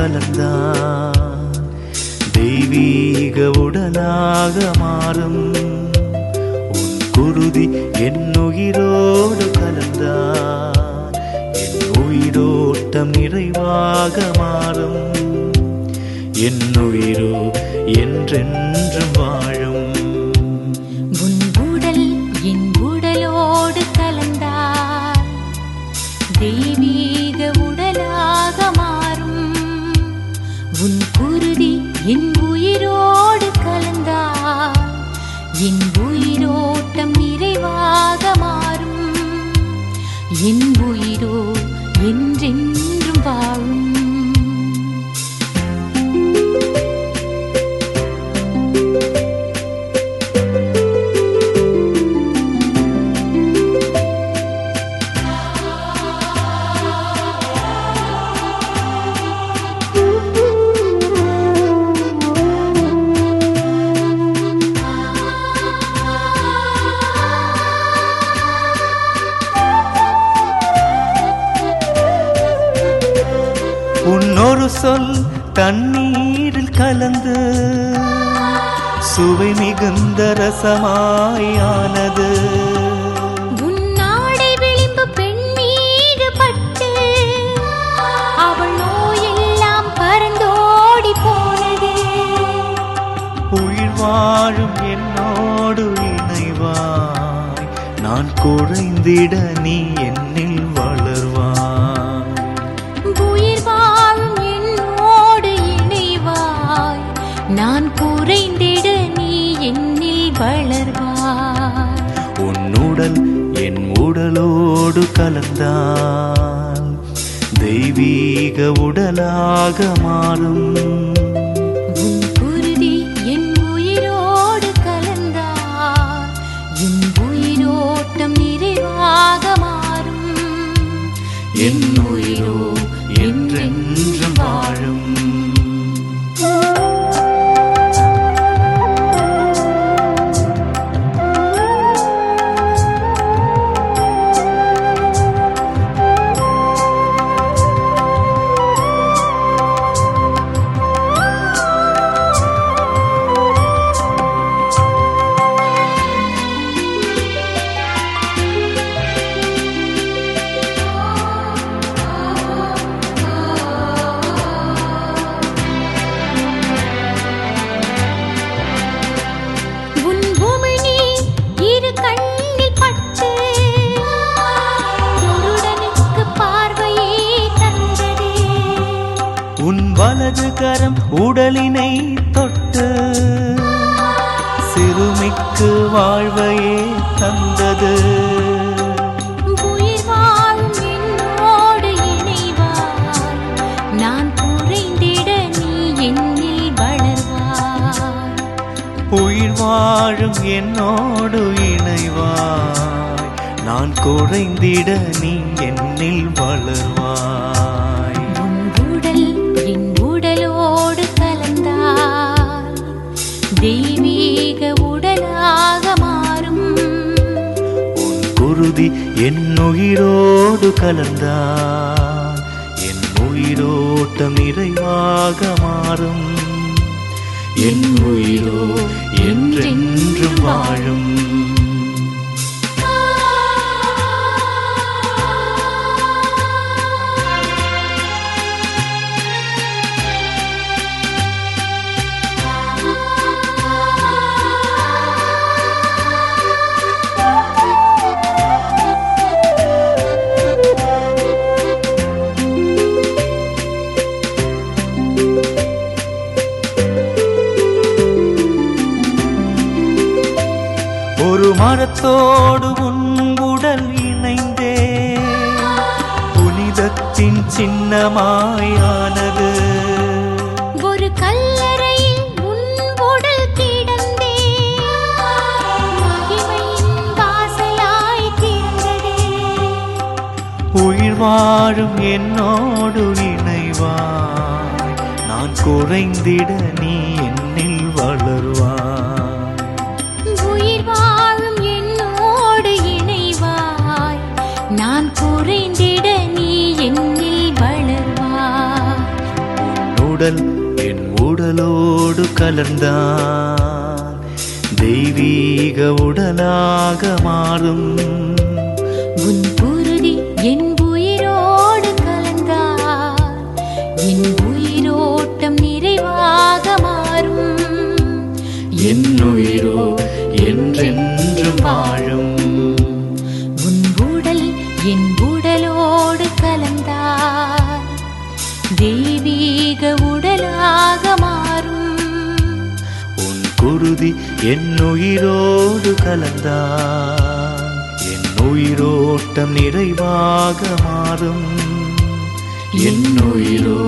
கலந்தான் தெய்வீக உடலாக மாறும். உன் குருதி என் உயிரோடு கலந்தான் என் உயிரோட்டம் நிறைவாக மாறும். என் உயிரோ என்றென்றும் வாழும். உன் உடல் என் உடலோடு கலந்தால் தெய்வீக உடலாக மாறும். உன் குருதி என் உயிரோடு கலந்தால் என் உயிரோட்டம் நிறைவாக மாறும். என் உயிரோ என்றென்றும் வாழும். உன்னொரு சொல் தண்ணீரில் கலந்து சுவை மிகுந்த ரசமாயானது. உன்னாடை விளிம்பு பெண் மீது பட்டு அவள் நோயெல்லாம் பறந்தோடி போனது. உயிர் வாழும் என்னோடு இணைவாய், நான் குறைந்திட நீ என்னில் வளர்வாய். நான் குறைந்திட நீ என்னில் வளர்வாய். உன்னுடல் என் உடலோடு கலந்தால் தெய்வீக உடலாக மாறும். உன் குருதி என் உயிரோடு கலந்தால் என் உயிரோட்டம் நிறைவாக மாறும். என் உயிரோ என்றென்றும் வாழும். உன் வலது கரம் உடலினை தொட்டு சிறுமிக்கு வாழ்வையே தந்தது. உயிர் வாழும் என்னோடு இணைவாய், நான் குறைந்திட நீ என்னில் வளர்வாய். உயிர் வாழும் என்னோடு இணைவாய், நான் குறைந்திட நீ என்னில் வளர்வாய். தெய்வீக உடலாக மாறும். உன் குருதி என் உயிரோடு கலந்தால் என் உயிரோட்டம் நிறைவாக மாறும். என் உயிரோ என்றென்றும் வாழும். ஒரு மரத்தோடு உன் உடல் இணைந்தே புனிதத்தின் சின்னமாயானது. ஒரு கல்லறையில் உன் உடல் கிடந்தே மகிமையின் வாசலாய் திறந்ததே. உயிர் வாழும் என்னோடு இணைவாய், நான் குறைந்திட நீ என்னில் வளர்வாய். உயிர் வாழும் என்னோடு இணைவாய், நான் குறைந்திட நீ என்னில் வளர்வாய். உடல் என் உடலோடு கலந்தான் தெய்வீக உடலாக மாறும். உன் குருதி என் உயிரோடு கலந்தால் என் உயிரோட்டம் நிறைவாக மாறும். என் உயிரோ என்றென்றும் வாழும். உன் உடல் என் உடலோடு கலந்தால் தெய்வீக உடலாக மாறும். உன் குருதி என் உயிரோடு கலந்தான் என் உயிரோட்டம் நிறைவாக மாறும். என் உயிரோ